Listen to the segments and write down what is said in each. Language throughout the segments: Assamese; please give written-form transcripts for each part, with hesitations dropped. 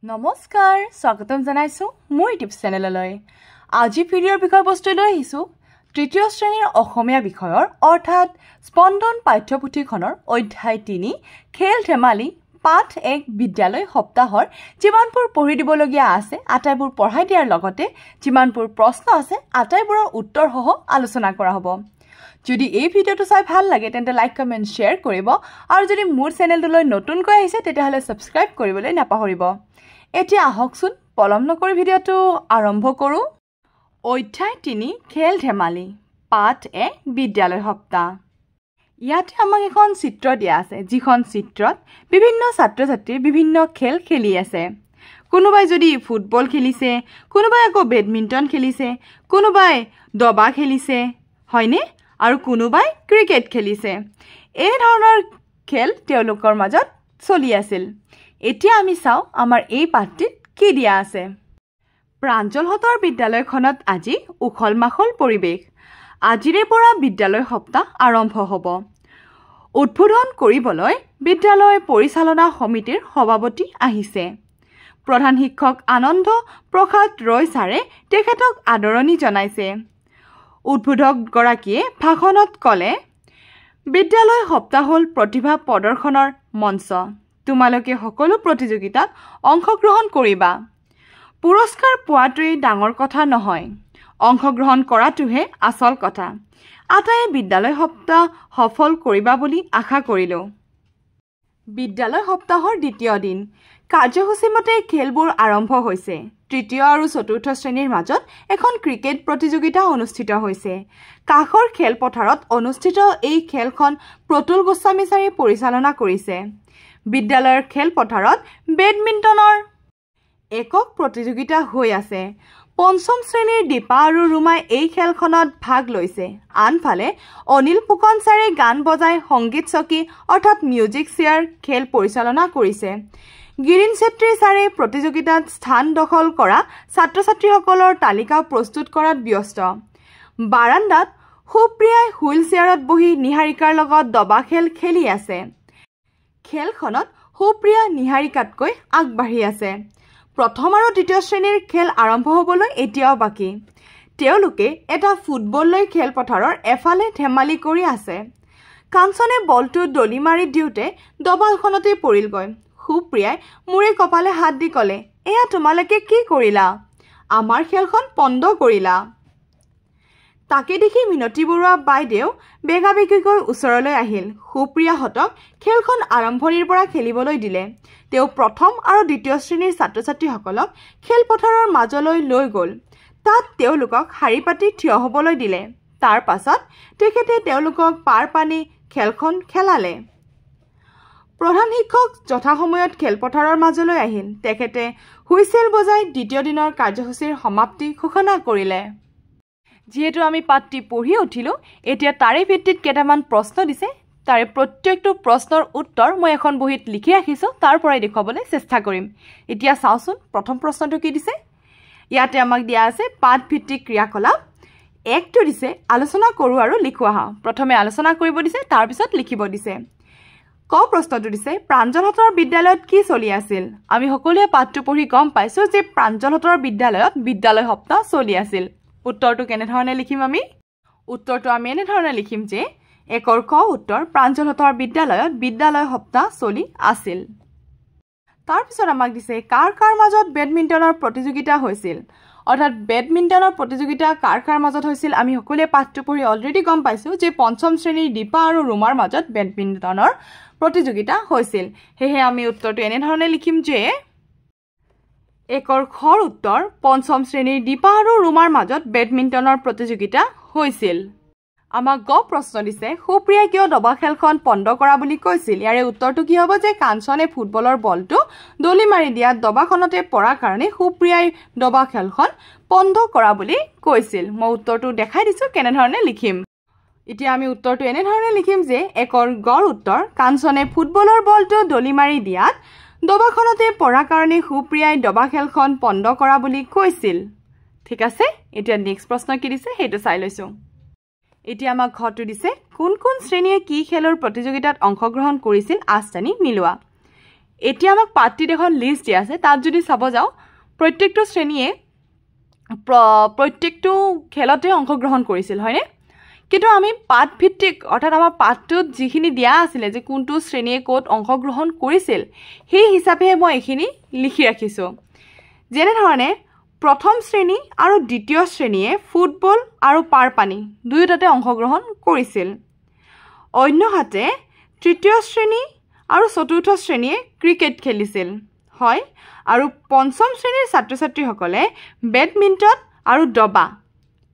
নমস্কাৰ স্বাগতম জনাইছো মোৰ ইউটিউব চেনেললৈ আজি ভিডিঅ'ৰ বিষয়বস্তু লৈ আহিছো তৃতীয় শ্ৰেণীৰ অসমীয়া বিষয়ৰ অৰ্থাৎ স্পন্দন পাঠ্যপুথিখনৰ অধ্যায় 3 খেল ধেমালি পাঠ 1 বিদ্যালয় সপ্তাহৰ যিমানবোৰ পঢ়ি দিবলগীয়া আছে আটাইবোৰ পঢ়াই দিয়াৰ লগতে যিমানবোৰ প্ৰশ্ন আছে আটাইবোৰৰ উত্তৰ সহ আলোচনা কৰা হ'ব যদি এই ভিডিঅ'টো চাই ভাল লাগে তেন্তে লাইক কমেন্ট শেয়াৰ কৰিব আৰু যদি মোৰ চেনেলটোলৈ নতুনকৈ আহিছে তেতিয়াহলে সাবস্ক্ৰাইব কৰিবলৈ নাপাহৰিব এতিয়া আহকচোন পলম নকৰি ভিডিঅ'টো আৰম্ভ কৰো অধ্যায় 3 খেল ধেমালি পাঠ 1 বিদ্যালয় সপ্তাহ ইয়াতে আমাক এখন চিত্ৰ দিয়া আছে যিখন চিত্ৰত বিভিন্ন ছাত্ৰ-ছাত্ৰী বিভিন্ন খেল খেলি আছে কোনোবাই যদি ফুটবল খেলিছে কোনোবাই আকৌ বেডমিণ্টন খেলিছে কোনোবাই দবা খেলিছে হয়নে আৰু কোনোবাই ক্ৰিকেট খেলিছে এই ধৰণৰ খেল তেওঁলোকৰ মাজত চলি আছিল এতিয়া আমি চাও আমাৰ এই পাঠটিত কি দিয়া আছে প্ৰাঞ্জলহতৰ বিদ্যালয়খনত আজি উখল-মাখল পৰিবেশ আজিৰে পৰা বিদ্যালয় সপ্তাহ আৰম্ভ হ'ব উদ্বোধন কৰিবলৈ বিদ্যালয় পৰিচালনা সমিতিৰ সভাপতি আহিছে প্ৰধান শিক্ষক আনন্দ প্ৰসাদ ৰয় ছাৰে তেখেতক আদৰণি জনাইছে উদ্বোধক গৰাকীয়ে ভাষণত ক'লে বিদ্যালয় সপ্তাহ হ'ল প্ৰতিভা প্ৰদৰ্শনৰ মঞ্চ তোমালোকে সকলো প্ৰতিযোগিতাত অংশগ্ৰহণ কৰিবা পুৰস্কাৰ পোৱাটোৱেই ডাঙৰ কথা নহয় অংশগ্ৰহণ কৰাটোহে আচল কথা আটায়ে বিদ্যালয় সপ্তাহ সফল কৰিবা বুলি আশা কৰিলো বিদ্যালয় সপ্তাহৰ দ্বিতীয় দিন কাৰ্যসূচী মতে খেলবোৰ আৰম্ভ হৈছে তৃতীয় আৰু চতুৰ্থ শ্ৰেণীৰ মাজত এখন ক্ৰিকেট প্ৰতিযোগিতা অনুষ্ঠিত হৈছে কাষৰ খেলপথাৰত অনুষ্ঠিত এই খেলখন প্ৰতুল গোস্বামী ছাৰে পৰিচালনা কৰিছে বিদ্যালয়ৰ খেলপথাৰত বেডমিণ্টনৰ একক প্ৰতিযোগিতা হৈ আছে পঞ্চম শ্ৰেণীৰ দীপা আৰু ৰুমাই এই খেলখনত ভাগ লৈছে আনফালে অনিল ফুকন ছাৰে গান বজাই সংগীত চকী অৰ্থাৎ মিউজিক চেয়াৰ খেল পৰিচালনা কৰিছে গিৰিন ছেত্ৰী ছাৰে প্ৰতিযোগিতাত স্থান দখল কৰা ছাত্ৰ-ছাত্ৰীসকলৰ তালিকা প্ৰস্তুত কৰাত ব্যস্ত বাৰান্দাত সুপ্ৰিয়াই হুইল চেয়াৰত বহি নিহাৰিকাৰ লগত দবা খেল খেলি আছে খেলখনত সুপ্ৰিয়া নিহাৰিকাতকৈ আগবাঢ়ি আছে প্ৰথম আৰু দ্বিতীয় শ্ৰেণীৰ খেল আৰম্ভ হ'বলৈ এতিয়াও বাকী তেওঁলোকে এটা ফুটবল লৈ খেলপথাৰৰ এফালে ধেমালি কৰি আছে কাঞ্চনে বলটো দলি মাৰি দিওঁতে দবালখনতে পৰিলগৈ সুপ্ৰিয়াই মূৰে কপালে হাত দি ক'লে এয়া তোমালোকে কি কৰিলা আমাৰ খেলখন বন্ধ কৰিলা তাকে দেখি মিনতি বৰুৱা বাইদেউ বেগাবেগিকৈ ওচৰলৈ আহিল সুপ্ৰিয়াহঁতক খেলখন আৰম্ভণিৰ পৰা খেলিবলৈ দিলে তেওঁ প্ৰথম আৰু দ্বিতীয় শ্ৰেণীৰ ছাত্ৰ-ছাত্ৰীসকলক খেলপথাৰৰ মাজলৈ লৈ গ'ল তাত তেওঁলোকক শাৰী পাতি থিয় হ'বলৈ দিলে তাৰ পাছত তেখেতে তেওঁলোকক পাৰ পানী খেলখন খেলালে প্ৰধান শিক্ষক যথাসময়ত খেলপথাৰৰ মাজলৈ আহিল তেখেতে হুইচেল বজাই দ্বিতীয় দিনৰ কাৰ্যসূচীৰ সমাপ্তি ঘোষণা কৰিলে যেহেতু আমি পাঠটি পঢ়ি উঠিলো এতিয়া তাৰে ভিত্তিত কেইটামান প্ৰশ্ন দিছে তাৰে প্ৰত্যেকটো প্ৰশ্নৰ উত্তৰ মই এখন বহিত লিখি ৰাখিছো তাৰ পৰাই দেখুৱাবলৈ চেষ্টা কৰিম এতিয়া চাওচোন প্ৰথম প্ৰশ্নটো কি দিছে ইয়াতে আমাক দিয়া আছে পাঠ ভিত্তিক ক্ৰিয়াকলাপ একটো দিছে আলোচনা কৰো আৰু লিখো আহা প্ৰথমে আলোচনা কৰিব দিছে তাৰ পিছত লিখিব দিছে ক প্ৰশ্নটো দিছে প্ৰাঞ্জলহতৰ বিদ্যালয়ত কি চলি আছিল আমি সকলোৱে পাঠটো পঢ়ি গম পাইছো যে প্ৰাঞ্জলহতৰ বিদ্যালয়ত বিদ্যালয় সপ্তাহ চলি আছিল উত্তৰটো কেনে ধৰণে লিখিম আমি উত্তৰটো আমি এনে ধৰণে লিখিম যে একৰ ক উত্তৰ প্ৰাঞ্জলহতৰ বিদ্যালয়ত বিদ্যালয় সপ্তাহ চলি আছিল তাৰ পিছত আমাক দিছে কাৰ কাৰ মাজত বেডমিণ্টনৰ প্ৰতিযোগিতা হৈছিল অৰ্থাৎ বেডমিণ্টনৰ প্ৰতিযোগিতা কাৰ কাৰ মাজত হৈছিল আমি সকলোৱে পাঠটো পঢ়ি অলৰেডি গম পাইছো যে পঞ্চম শ্ৰেণীৰ দীপা আৰু ৰুমাৰ মাজত বেডমিণ্টনৰ প্ৰতিযোগিতা হৈছিল হেহে আমি উত্তৰটো এনে ধৰণে লিখিম যে একৰ খৰ উত্তৰ পঞ্চম শ্ৰেণীৰ দীপা আৰু ৰুমাৰ মাজত বেডমিণ্টনৰ প্ৰতিযোগিতা হৈছিল আমাক গ প্ৰশ্ন দিছে সুপ্ৰিয়াই কিয় দবা খেলখন বন্ধ কৰা বুলি কৈছিল ইয়াৰে উত্তৰটো কি হ'ব যে কাঞ্চনে ফুটবলৰ বলটো দলি মাৰি দিয়াত দবাখনতে পৰা কাৰণে সুপ্ৰিয়াই দবা খেলখন বন্ধ কৰা বুলি কৈছিল মই উত্তৰটো দেখাই দিছো কেনে ধৰণে লিখিম এতিয়া আমি উত্তৰটো এনে ধৰণে লিখিম যে একৰ গৰ উত্তৰ কাঞ্চনে ফুটবলৰ বলটো দলি মাৰি দিয়াত দবাখনতে পৰা কাৰণে সুপ্ৰিয়াই দবা খেলখন বন্ধ কৰা বুলি কৈছিল ঠিক আছে এতিয়া নেক্সট প্ৰশ্ন কি দিছে হেতু চাই লৈছো এতিয়া আমাক ঘৰটো দিছে কোন কোন শ্ৰেণীয়ে কি খেলৰ প্ৰতিযোগিতাত অংশগ্ৰহণ কৰিছিল আস্থানি মিলোৱা এতিয়া আমাক পাৰ্টিত এখন লিষ্ট দিয়া আছে তাত যদি চাব যাওঁ প্ৰত্যেকটো শ্ৰেণীয়ে প্ৰত্যেকটো খেলতে অংশগ্ৰহণ কৰিছিল হয়নে কিন্তু আমি পাঠ ভিত্তিক অৰ্থাৎ আমাৰ পাঠটোত যিখিনি দিয়া আছিলে যে কোনটো শ্ৰেণীয়ে ক'ত অংশগ্ৰহণ কৰিছিল সেই হিচাপে মই এইখিনি লিখি ৰাখিছোঁ যেনে ধৰণে প্ৰথম শ্ৰেণী আৰু দ্বিতীয় শ্ৰেণীয়ে ফুটবল আৰু পাৰপানী দুয়োটাতে অংশগ্ৰহণ কৰিছিল অন্যহাতে তৃতীয় শ্ৰেণী আৰু চতুৰ্থ শ্ৰেণীয়ে ক্ৰিকেট খেলিছিল হয় আৰু পঞ্চম শ্ৰেণীৰ ছাত্ৰ ছাত্ৰীসকলে বেডমিণ্টন আৰু দবা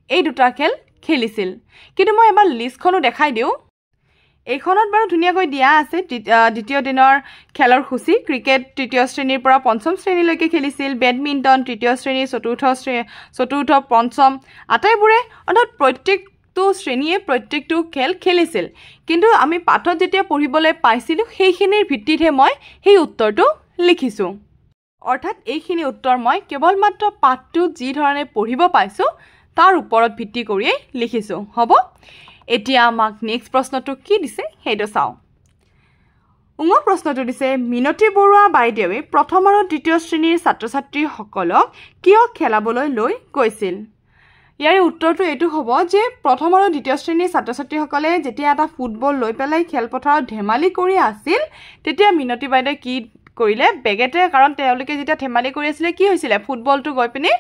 এই দুটা খেল খেলিছিল কিন্তু মই এবাৰ লিষ্টখনো দেখাই দিওঁ এইখনত বাৰু ধুনীয়াকৈ দিয়া আছে দ্বিতীয় দিনৰ খেলৰ সূচী ক্ৰিকেট তৃতীয় শ্ৰেণীৰ পৰা পঞ্চম শ্ৰেণীলৈকে খেলিছিল বেডমিণ্টন তৃতীয় শ্ৰেণী চতুৰ্থ পঞ্চম আটাইবোৰে অৰ্থাৎ প্ৰত্যেকটো শ্ৰেণীয়ে প্ৰত্যেকটো খেল খেলিছিল কিন্তু আমি পাঠত যেতিয়া পঢ়িবলৈ পাইছিলোঁ সেইখিনিৰ ভিত্তিতহে মই সেই উত্তৰটো লিখিছোঁ অৰ্থাৎ এইখিনি উত্তৰ মই কেৱল মাত্ৰ পাঠটো যি ধৰণে পঢ়িব পাইছোঁ তাৰ ওপৰত ভিত্তি কৰিয়েই লিখিছোঁ হ'ব এতিয়া আমাক নেক্সট প্ৰশ্নটো কি দিছে সেইটো চাওঁ প্ৰশ্নটো দিছে মিনতী বৰুৱা বাইদেৱে প্ৰথম আৰু দ্বিতীয় শ্ৰেণীৰ ছাত্ৰ ছাত্ৰীসকলক কিয় খেলাবলৈ লৈ গৈছিল ইয়াৰে উত্তৰটো এইটো হ'ব যে প্ৰথম আৰু দ্বিতীয় শ্ৰেণীৰ ছাত্ৰ ছাত্ৰীসকলে যেতিয়া এটা ফুটবল লৈ পেলাই খেলপথাৰত ধেমালি কৰি আছিল তেতিয়া মিনতী বাইদেৱে কি কৰিলে বেগেতে কাৰণ তেওঁলোকে যেতিয়া ধেমালি কৰি আছিলে কি হৈছিলে ফুটবলটো গৈ পিনে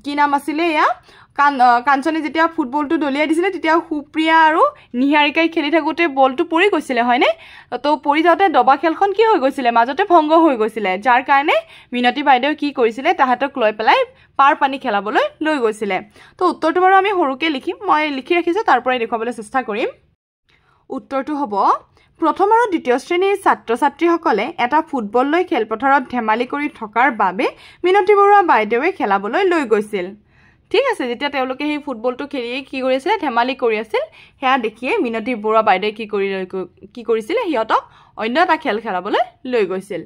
কি নাম আছিলে এয়া কাঞ্চনী যেতিয়া ফুটবলটো দলিয়াই দিছিলে তেতিয়া সুপ্ৰিয়া আৰু নিহাৰিকাই খেলি থাকোঁতে বলটো পৰি গৈছিলে হয়নে তো পৰি যাওঁতে দবা খেলখন কি হৈ গৈছিলে মাজতে ভংগ হৈ গৈছিলে যাৰ কাৰণে মিনতী বাইদেৱে কি কৰিছিলে তাহাঁতক লৈ পেলাই পাৰপানী খেলাবলৈ লৈ গৈছিলে তো উত্তৰটো বাৰু আমি সৰুকৈ লিখিম মই লিখি ৰাখিছোঁ তাৰ পৰাই দেখুৱাবলৈ চেষ্টা কৰিম উত্তৰটো হ'ব প্ৰথম আৰু দ্বিতীয় শ্ৰেণীৰ ছাত্ৰ ছাত্ৰীসকলে এটা ফুটবল লৈ খেলপথাৰত ধেমালি কৰি থকাৰ বাবে মিনতী বৰুৱা বাইদেৱে খেলাবলৈ লৈ গৈছিল ঠিক আছে যেতিয়া তেওঁলোকে সেই ফুটবলটো খেলি কি কৰি আছিল ধেমালি কৰি আছিল হেয়া দেখিয়ে মিনতী বৰুৱা বাইদেৱে কি কৰিছিল সিহঁতক অন্য এটা খেল খেলাবলৈ লৈ গৈছিল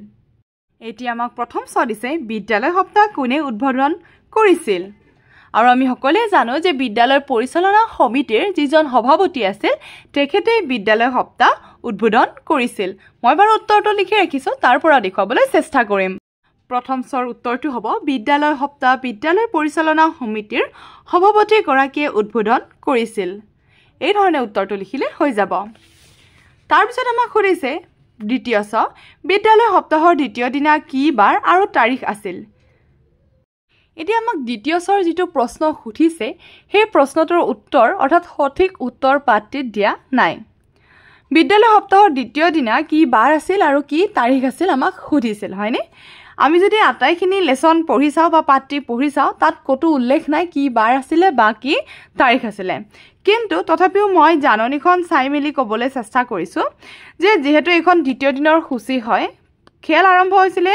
এতিয়া আমাক প্ৰথম দিছে বিদ্যালয় সপ্তাহ কোনে উদ্বোধন কৰিছিল আৰু আমি সকলোৱে জানো যে বিদ্যালয়ৰ পৰিচালনা সমিতিৰ যিজন সভাপতি আছিল তেখেতে বিদ্যালয় সপ্তাহ উদ্বোধন কৰিছিল মই বাৰু উত্তৰটো লিখি ৰাখিছোঁ তাৰ পৰা দেখুৱাবলৈ চেষ্টা কৰিম প্ৰথম উত্তৰটো হ'ব বিদ্যালয় সপ্তাহ বিদ্যালয় পৰিচালনা সমিতিৰ সভাপতি গৰাকীয়ে উদ্বোধন কৰিছিল এই ধৰণে উত্তৰটো লিখিলে হৈ যাব তাৰ পিছত আমাক সুধিছে দ্বিতীয় বিদ্যালয় সপ্তাহৰ দ্বিতীয় দিনা কি বাৰ আৰু তাৰিখ আছিল এতিয়া আমাক দ্বিতীয় যিটো প্ৰশ্ন সুধিছে সেই প্ৰশ্নটোৰ উত্তৰ অৰ্থাৎ সঠিক উত্তৰ পাঠটিত দিয়া নাই বিদ্যালয় সপ্তাহৰ দ্বিতীয় দিনা কি বাৰ আছিল আৰু কি তাৰিখ আছিল আমাক সুধিছিল হয়নে আমি যদি আটাইখিনি লেসন পঢ়ি চাওঁ বা পাঠটি পঢ়ি চাওঁ তাত কতো উল্লেখ নাই কি বাৰ আছিল বা কি তাৰিখ আছিল কিন্তু তথাপিও মই জাননীখন চাই মেলি ক'বলৈ চেষ্টা কৰিছোঁ যে যেহেতু এখন দ্বিতীয় দিনৰ সূচী হয় খেল আৰম্ভ হৈছিল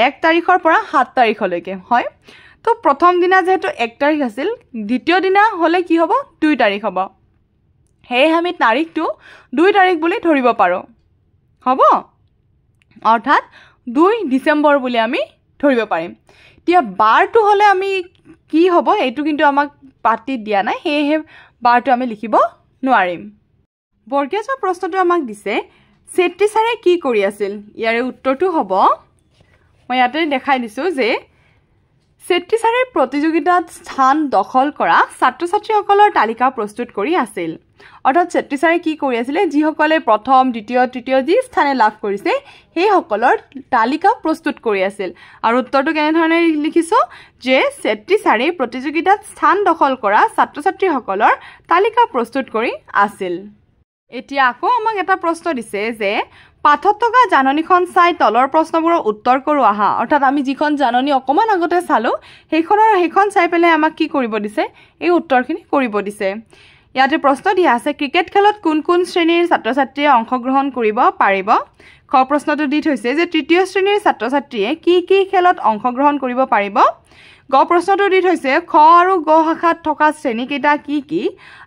1 তাৰিখৰ পৰা 7 তাৰিখলৈকে হয় তো প্ৰথম দিনা যেহেতু 1 তাৰিখ আছিল দ্বিতীয় দিনা হলে কি হ'ব 2 তাৰিখ হ'ব হে আমি তাৰিখটো 2 তাৰিখ বুলি ধৰিব পাৰো হ'ব অৰ্থাৎ 2 ডিসেম্বৰ বুলি আমি ধৰিব পাৰিম এতিয়া বাৰটো হলে আমি কি হ'ব এইটো কিন্তু আমাক পাঠটি দিয়া নাই হে বাৰটো আমি লিখিব নোৱাৰিম বৰ্গীয় প্ৰশ্নটো আমাক দিছে সেট্টি ছাৰে কি কৰি আছিল ইয়াৰে উত্তৰটো হ'ব মই ইয়াতে দেখাই দিছো যে সেট্টি ছাৰে প্ৰতিযোগিতাত স্থান দখল কৰা ছাত্ৰ ছাত্ৰীসকলৰ তালিকা প্ৰস্তুত কৰি আছিল অৰ্থাৎ সেট্টি ছাৰে কি কৰি আছিল যিসকলে প্ৰথম দ্বিতীয় তৃতীয় যি স্থানে লাভ কৰিছে সেই সকলৰ তালিকা প্ৰস্তুত কৰি আছিল আৰু উত্তৰটো কেনে ধৰণে লিখিছো যে সেট্টি ছাৰে প্ৰতিযোগিতাত স্থান দখল কৰা ছাত্ৰ ছাত্ৰীসকলৰ তালিকা প্ৰস্তুত কৰি আছিল এতিয়া আকৌ আমাক এটা প্ৰশ্ন দিছে যে পাঠত থকা জাননীখন চাই তলৰ প্ৰশ্নবোৰৰ উত্তৰ কৰো আহা অৰ্থাৎ আমি যিখন জাননী অকমান আগতে চালো সেইখন চাই পেলাই আমাক কি কৰিব দিছে এই উত্তৰখিনি কৰিব দিছে ইয়াতে প্ৰশ্ন দিয়া আছে ক্ৰিকেট খেলত কোন কোন শ্ৰেণীৰ ছাত্ৰ ছাত্ৰীয়ে অংশগ্ৰহণ কৰিব পাৰিব খ প্ৰশ্নটো দি থৈছে যে তৃতীয় শ্ৰেণীৰ ছাত্ৰ ছাত্ৰীয়ে কি খেলত অংশগ্ৰহণ কৰিব পাৰিব গ প্ৰশ্নটো দি থৈছে খ আৰু গ শাখাত থকা শ্ৰেণী কেইটা কি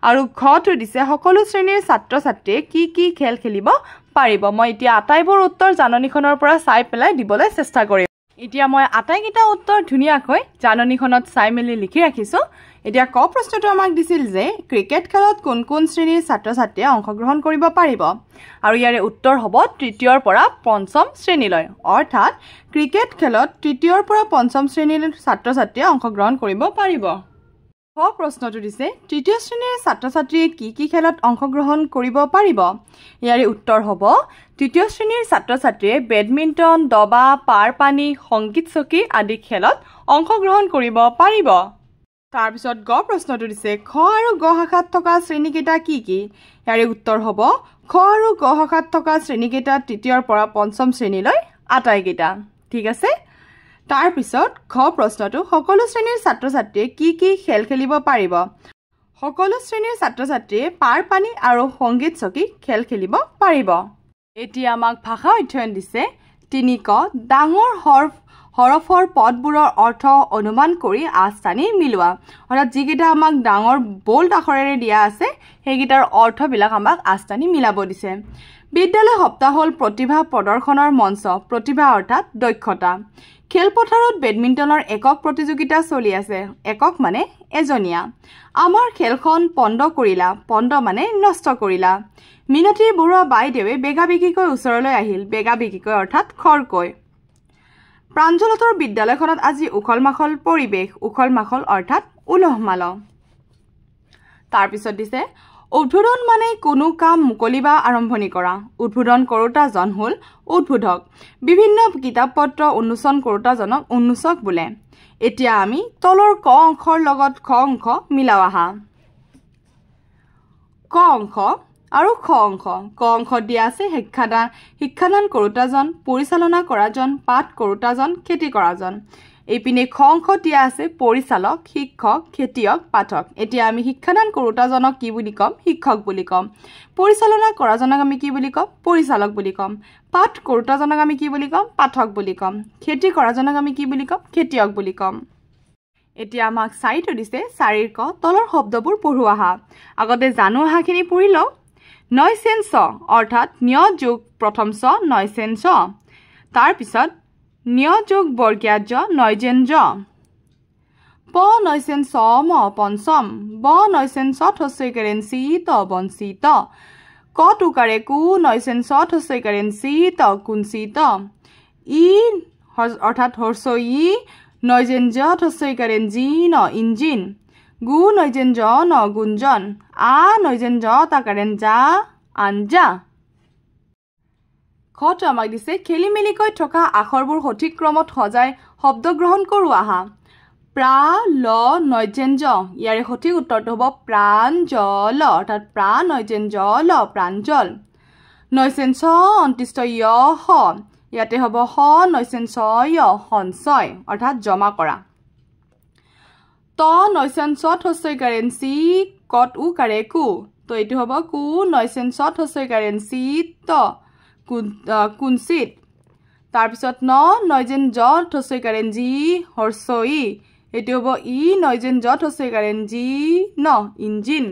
আৰু ঘটো দিছে সকলো শ্ৰেণীৰ ছাত্ৰ ছাত্ৰীয়ে কি খেল খেলিব পাৰিব মই এতিয়া আটাইবোৰ উত্তৰ জাননীখনৰ পৰা চাই পেলাই দিবলৈ চেষ্টা কৰিম এতিয়া মই আটাইকেইটা উত্তৰ ধুনিয়াকৈ জাননীখনত চাই মেলি লিখি ৰাখিছো এতিয়া ক প্ৰশ্নটো আমাক দিছিল যে ক্ৰিকেট খেলত কোন কোন শ্ৰেণীৰ ছাত্ৰ-ছাত্ৰীয়ে অংশগ্ৰহণ কৰিব পাৰিব আৰু ইয়াৰে উত্তৰ হ'ব তৃতীয়ৰ পৰা পঞ্চম শ্ৰেণীলৈ অৰ্থাৎ ক্ৰিকেট খেলত তৃতীয়ৰ পৰা পঞ্চম শ্ৰেণীৰ ছাত্ৰ-ছাত্ৰীয়ে অংশগ্ৰহণ কৰিব পাৰিব ক প্ৰশ্নটো দিছে তৃতীয় শ্ৰেণীৰ ছাত্ৰ-ছাত্ৰীয়ে কি খেলত অংশগ্ৰহণ কৰিব পাৰিব ইয়াৰে উত্তৰ হ'ব তৃতীয় শ্ৰেণীৰ ছাত্ৰ-ছাত্ৰীয়ে বেডমিণ্টন দবা পাৰ পানী সংগীত চকী আদি খেলত অংশগ্ৰহণ কৰিব পাৰিব তাৰ পিছত গ প্ৰশ্নটো দিছে খ আৰু গ শাখাত থকা শ্ৰেণীকেইটা কি ইয়াৰে উত্তৰ হ'ব খ আৰু গ শাখাত থকা শ্ৰেণীকেইটা তৃতীয়ৰ পৰা পঞ্চম শ্ৰেণীলৈ আটাইকেইটা ঠিক আছে তাৰ পিছত খ প্ৰশ্নটো সকলো শ্ৰেণীৰ ছাত্ৰ-ছাত্ৰীয়ে কি খেল খেলিব পাৰিব সকলো শ্ৰেণীৰ ছাত্ৰ-ছাত্ৰীয়ে পাৰ পানী আৰু সংগীত চকী খেল খেলিব পাৰিব এতিয়া আমাক ভাষা অধ্যয়ন দিছে ৩ ক ডাঙৰ হৰফৰ পদবোৰৰ অৰ্থ অনুমান কৰি আস্থানি মিলোৱা অৰ্থাৎ যিকেইটা আমাক ডাঙৰ বোল্ড আখৰেৰে দিয়া আছে সেইকেইটাৰ অৰ্থবিলাক আমাক আস্থানি মিলাব দিছে বিদ্যালয় সপ্তাহ হ'ল প্ৰতিভা প্ৰদৰ্শনৰ মঞ্চ প্ৰতিভা অৰ্থাৎ দক্ষতা খেলপথাৰত বেডমিণ্টনৰ একক প্ৰতিযোগিতা চলি আছে একক মানে এজনীয়া আমাৰ খেলখন পণ্ড কৰিলা পণ্ড মানে নষ্ট কৰিলা মিনতী বৰুৱা বাইদেৱে বেগাবেগিকৈ ওচৰলৈ আহিল বেগাবেগিকৈ অৰ্থাৎ খৰকৈ প্ৰাঞ্জলতৰ বিদ্যালয়খনত আজি উখল-মাখল পৰিৱেশ উখল-মাখল অৰ্থাৎ উলহ-মালহ তাৰ পিছত দিছে উদ্বোধন মানে কোনো কাম মুকলি বা আৰম্ভণি কৰা উদ্বোধন কৰোতাজন হ'ল উদ্বোধক বিভিন্ন কিতাপপত্ৰ উন্মোচন কৰোতাজনক উন্মোচক বোলে এতিয়া আমি তলৰ ক অংশৰ লগত খ অংশ মিলাও আহা ক অংশ আৰু খ অংশ ক অংশ দিয়া আছে শিক্ষাদান কৰোতাজন পৰিচালনা কৰাজন পাঠ কৰোতাজন খেতি কৰাজন এইপিনে খ অংশ দিয়া আছে পৰিচালক শিক্ষক খেতিয়ক পাঠক এতিয়া আমি শিক্ষাদান কৰোতাজনক কি বুলি কম শিক্ষক বুলি কম পৰিচালনা কৰাজনক আমি কি বুলি কম পৰিচালক বুলি কম পাঠ কৰোতাজনক আমি কি বুলি কম পাঠক বুলি কম খেতি কৰাজনক আমি কি বুলি কম খেতিয়ক বুলি কম এতিয়া আমাক চাৰিটো দিছে চাৰিৰ ক তলৰ শব্দবোৰ পঢ়োৱা আহা আগতে জানো আহাখিনি পঢ়ি লওঁ নয়সেন্স অৰ্থাৎ নিয় যোগ প্ৰথম ছ নয়সেন্স তাৰ পিছত নিয় যোগ বৰ্গীয় নয়জেন্স প নয়সেন্স ম পঞ্চম ব নয়সেন্স থস্যইকাৰেন চিত বঞ্চিত ক টুকাৰে কু নয়সেন্স থস্যইকাৰেন চিত কুঞ্চিত ই অৰ্থাৎ হৰ্ষই নয়জেন্স থস্যইকাৰেন জিন ইঞ্জিন গু নয়জেন্স ন গুঞ্জন আ নয়জেন্স তাকাৰেন যা আঞ্জা খটো আমাক দিছে খেলি মেলিকৈ থকা আখৰবোৰ সঠিক ক্ৰমত সজাই শব্দ গ্ৰহণ কৰো আহা প্ৰা ল নয়জেন্স ইয়াৰে সঠিক উত্তৰটো হ'ব প্ৰাঞ্জল অৰ্থাৎ প্ৰা নয়জেন্স ল প্ৰাঞ্জল নয়সেন্স অন্তিষ্ঠ য় হ ইয়াতে হ'ব হ নয়সেন্স য় সঞ্চয় অৰ্থাৎ জমা কৰা ত নয়সেন্স থস্যইকাৰেন চি কট উ কাৰে কু তো এইটো হ'ব কু নয়সেন্স থস্যইকাৰেন চি ত কুঞ্চিত তাৰ পিছত ন নয়জেন্স থস্যইকাৰেন জি হৰ্ষই এইটো হ'ব ই নয়জেন্স থস্যইকাৰেন জি ন ইঞ্জিন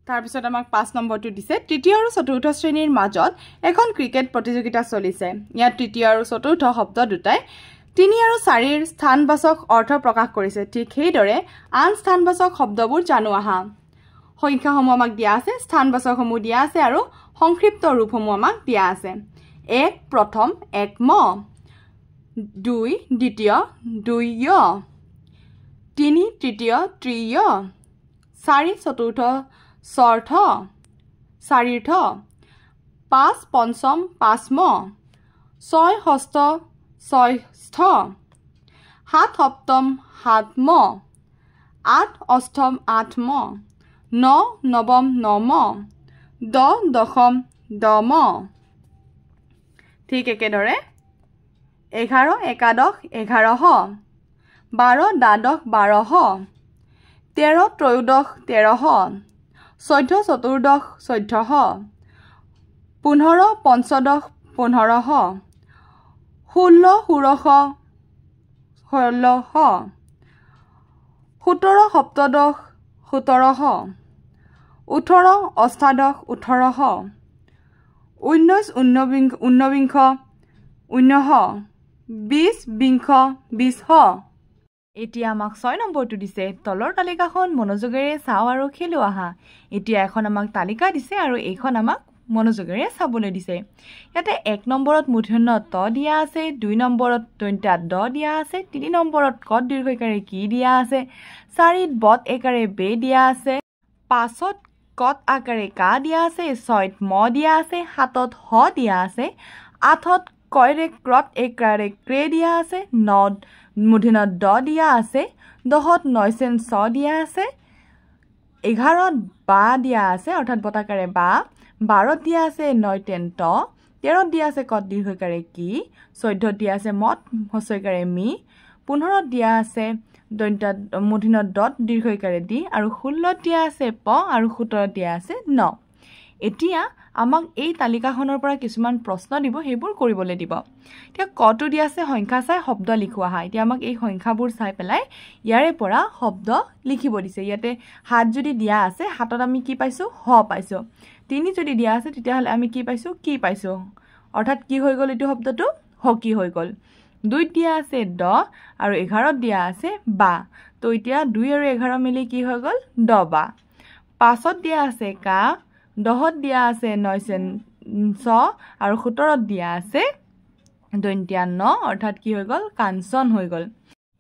তাৰ পিছত আমাক 5 নম্বৰটো দিছে তৃতীয় আৰু চতুৰ্থ শ্ৰেণীৰ মাজত এখন ক্ৰিকেট প্ৰতিযোগিতা চলিছে ইয়াত তৃতীয় আৰু চতুৰ্থ শব্দ দুটাই 3 আৰু 4ৰ স্থানবাচক অৰ্থ প্ৰকাশ কৰিছে ঠিক সেইদৰে আন স্থানবাচক শব্দবোৰ জানো আহা সংখ্যাসমূহ আমাক দিয়া আছে স্থানবাচকসমূহ দিয়া আছে আৰু সংক্ষিপ্ত ৰূপসমূহ আমাক দিয়া আছে 1 প্ৰথম 1 ম 2 দ্বিতীয় 2 য় 3 তৃতীয় ত্ৰিয় 4 চতুৰ্থ চৰ্থ চাৰিৰ্থ 5 পঞ্চম 5 ম 6 ষষ্ঠ 6ষ্ঠ 7 সপ্তম 7 ম 8 অষ্টম 8 ম 9 নৱম 9 ম 10 দশম 10 ম ঠিক একেদৰে 11 একাদশ 11 12 দ্বাদশ 12 13 ত্ৰয়োদশ 13 14 চতুৰ্দশ 14 15 পঞ্চদশ 15 16 ষোড়শ 16 17 সপ্তদশ 17 18 অষ্টাদশ 18 19 ঊনবিংশ 19 20 বিংশ 20 এতিয়া আমাক 6 নম্বৰটো দিছে তলৰ তালিকাখন মনোযোগেৰে চাও আৰু খেলো আহা এতিয়া এখন আমাক তালিকা দিছে আৰু এইখন আমাক মনোযোগেৰে চাবলৈ দিছে ইয়াতে 1 নম্বৰত মূৰ্ধন্য ত দিয়া আছে 2 নম্বৰত দন্ত্যা দ দিয়া আছে 3 নম্বৰত ক দীৰ্ঘইকাৰে কি দিয়া আছে 4ত বত একাৰে বে দিয়া আছে 5ত কত আকাৰে কা দিয়া আছে 6ত ম দিয়া আছে 7ত হ দিয়া আছে 8ত কয়ৰে ক্ৰত একাৰে ক্ৰে দিয়া আছে 9ত মূৰ্ধন্য দ দিয়া আছে 10ত নয়সেন ছ দিয়া আছে 11ত বা দিয়া আছে অৰ্থাৎ বতাকাৰে বা 12ত দিয়া আছে নয়তেন ত 13ত দিয়া আছে কত দীৰ্ঘইকাৰে কি 14ত দিয়া আছে মত হস্যইকাৰে মি 15ত দিয়া আছে দন্ত্যা মূৰ্ধন্য দত দীৰ্ঘইকাৰে দি আৰু 16ত দিয়া আছে প আৰু 17ত দিয়া আছে ন এতিয়া আমাক এই তালিকাখনৰ পৰা কিছুমান প্ৰশ্ন দিব সেইবোৰ কৰিবলৈ দিব এতিয়া কটো দিয়া আছে সংখ্যা চাই শব্দ লিখোৱা হয় এতিয়া আমাক এই সংখ্যাবোৰ চাই পেলাই ইয়াৰে পৰা শব্দ লিখিব দিছে ইয়াতে হাত যদি দিয়া আছে হাতত আমি কি পাইছো হ পাইছো 3 যদি দিয়া আছে তেতিয়াহলে আমি কি পাইছো কি পাইছো অৰ্থাৎ কি হৈ গল এটো শব্দটো হকি হৈ গল 2ত দিয়া আছে দ আৰু 11ত দিয়া আছে বা তো এতিয়া 2 আৰু 11 মিলি কি হৈ গল দবা 5ত দিয়া আছে কা 10ত দিয়া আছে নয়সেন ছ আৰু 17ত দিয়া আছে দন্ত্যা ন অৰ্থাৎ কি হৈ গল কাঞ্চন হৈ গল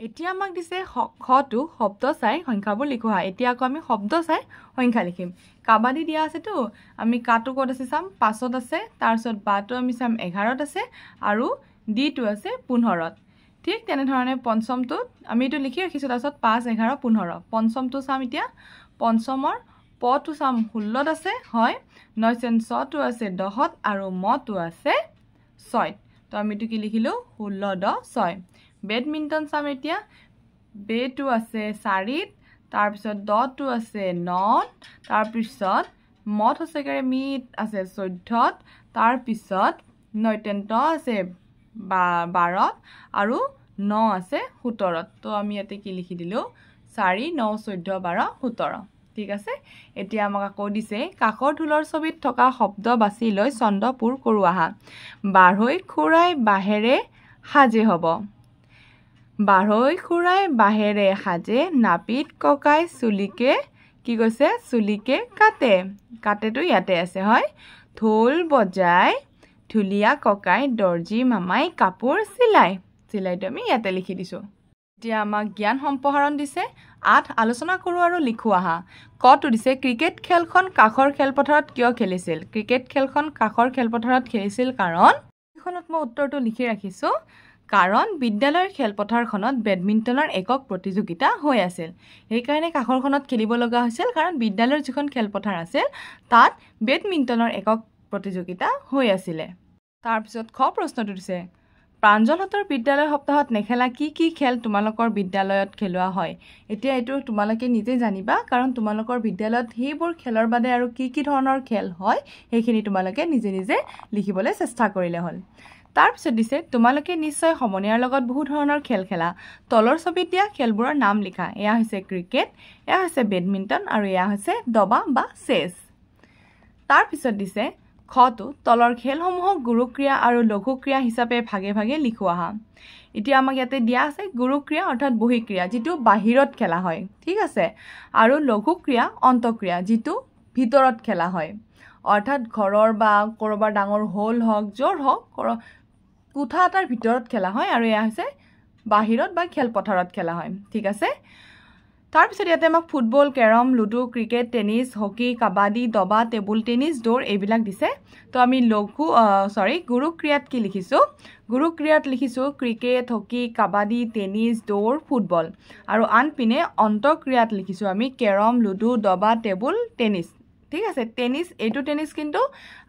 এতিয়া আমাক দিছে খটো শব্দ চাই সংখ্যাবোৰ লিখোৱা এতিয়া আকৌ আমি শব্দ চাই সংখ্যা লিখিম কাবাডী দিয়া আছে তো আমি কাটো কত আছে চাম 5ত আছে তাৰপিছত বাটো আমি চাম 11ত আছে আৰু ডিটো আছে 15ত ঠিক তেনে ধৰণে পঞ্চমটো আমি এটো লিখি ৰাখিছো তাৰপিছত 5 11 15 পঞ্চমটো চাম এতিয়া পঞ্চমৰ পটো চাম 16ত আছে হয় নয়সেন ছটো আছে 10ত আৰু মটো আছে 6ত তো আমি এটো কি লিখিলো 16 10 6 বেডমিন্টন চাম এতিয়া বেটো আছে 4ত তাৰপিছত দটো আছে 9ত তাৰপিছত মত হস্যইকাৰে মিত আছে 14ত তাৰপিছত নয়তেন ত আছে 12ত আৰু 9 আছে 17ত তো আমি ইয়াতে কি লিখি দিলো 4 9 14 12 17 ঠিক আছে এতিয়া আমাক আকৌ দিছে কাকৰ ঢোলৰ ছবিত থকা শব্দ বাছি লৈ ছন্দপুৰ কৰো আহা বাঢ়ৈ খুৰাই বাহেৰে সাজে হ'ব বাঢ়ৈ খুৰাই বাহেৰে সাজে নাপিত ককাই চুলিকে কি কৈছে চুলিকে কাটে কাটেটো ইয়াতে আছে হয় ঢোল বজাই ঢুলিয়া ককাই দৰ্জি মামাই কাপোৰ চিলাইটো আমি ইয়াতে লিখি দিছো এতিয়া আমাক জ্ঞান সম্প্ৰসাৰণ দিছে 8 আলোচনা কৰো আৰু লিখো আহা কটো দিছে ক্ৰিকেট খেলখন কাখৰ খেলপথাৰত কিয় খেলিছিল ক্ৰিকেট খেলখন কাখৰ খেলপথাৰত খেলিছিল কাৰণ এখনত মই উত্তৰটো লিখি ৰাখিছো কাৰণ বিদ্যালয়ৰ খেলপথাৰখনত বেডমিন্টনৰ একক প্ৰতিযোগিতা হৈ আছিল এই কাৰণে কাখৰখনত খেলিব লগা হৈছিল কাৰণ বিদ্যালয়ৰ যিখন খেলপথাৰ আছিল তাত বেডমিন্টনৰ একক প্ৰতিযোগিতা হৈ আছিল তাৰ পিছত খ প্ৰশ্নটো দিছে প্ৰাঞ্জলহতৰ বিদ্যালয় সপ্তাহত নেখেলা কি খেল তোমালোকৰ বিদ্যালয়ত খেলোৱা হয় এতিয়া এটো তোমালোকে নিজে জানিবা কাৰণ তোমালোকৰ বিদ্যালয়ত হেবোৰ খেলৰ বাদে আৰু কি ধৰণৰ খেল হয় হেখিনি তোমালোকে নিজে নিজে লিখিবলৈ চেষ্টা কৰিলে হ'ল তাৰ পিছত দিছে তোমালোকে নিশ্চয় সমনীয়াৰ লগত বহু ধৰণৰ খেল খেলা তলৰ ছবিত দিয়া খেলবোৰৰ নাম লিখা এয়া হৈছে ক্ৰিকেট এয়া হৈছে বেডমিন্টন আৰু এয়া হৈছে দবা বা চেছ তাৰ পিছত দিছে খটো তলৰ খেলসমূহক গুৰুক্ৰিয়া আৰু লঘুক্ৰিয়া হিচাপে ভাগে ভাগে লিখোৱা আহা এতিয়া আমাক ইয়াতে দিয়া আছে গুৰুক্ৰিয়া অৰ্থাৎ বহিক্ৰিয়া যিটো বাহিৰত খেলা হয় ঠিক আছে আৰু লঘুক্ৰিয়া অন্তক্ৰিয়া যিটো ভিতৰত খেলা হয় অৰ্থাৎ ঘৰৰ বা কৰবাৰ ডাঙৰ হল হক জোৰ হক কোঠা এটাৰ ভিতৰত খেলা হয় আৰু এয়া হৈছে বাহিৰত বা খেলপথাৰত খেলা হয় ঠিক আছে তাৰ পিছত ইয়াতে আমাক football carrom ludo cricket tennis hockey kabaddi দবা টেবুল টেনিস দৌৰ এইবিলাক দিছে তো আমি গুৰুক্ৰিয়াত কি লিখিছো গুৰুক্ৰিয়াত লিখিছো ক্ৰিকেট হকি কাবাডী টেনিস দৌৰ ফুটবল আৰু আনপিনে অন্তক্ৰিয়াত লিখিছো আমি কেৰম লুডু দবা টেবুল টেনিস ঠিক আছে টেনিস এইটো টেনিস কিন্তু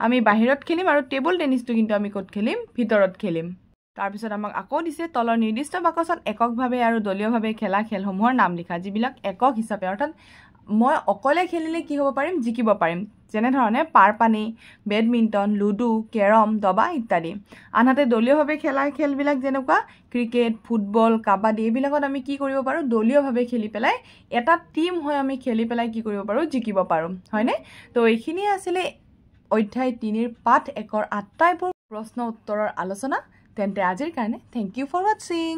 আমি বাহিৰত খেলিম আৰু টেবুল টেনিসটো কিন্তু আমি ক'ত খেলিম ভিতৰত খেলিম তাৰ পিছত আমাক আকৌ দিছে তলৰ নিৰ্দিষ্ট বাকচত এককভাৱে আৰু দলীয়ভাৱে খেলা খেলসমূহৰ নাম লিখা যিবিলাক একক হিচাপে অৰ্থাৎ মই অকলে খেলিলে কি হ'ব পাৰিম জিকিব পাৰিম যেনে ধৰণে পাৰপানী বেডমিন্টন লুডু কেৰম দবা ইত্যাদি আনহাতে দলীয়ভাৱে খেলা খেলবিলাক যেনেকুৱা ক্ৰিকেট ফুটবল কাবাডী এইবিলাকত আমি কি কৰিব পাৰো দলীয়ভাৱে খেলি পেলাই এটা টিম হৈ আমি খেলি পেলাই কি কৰিব পাৰো জিকিব পাৰো হয়নে তো এইখিনি আছিল অধ্যায় 3 ৰ পাঠ 1 ৰ আটাইবোৰ প্ৰশ্ন উত্তৰৰ আলোচনা তেন্তে আজিৰ কাৰণে থ্যাংক ইউ ফৰ ওয়াচিং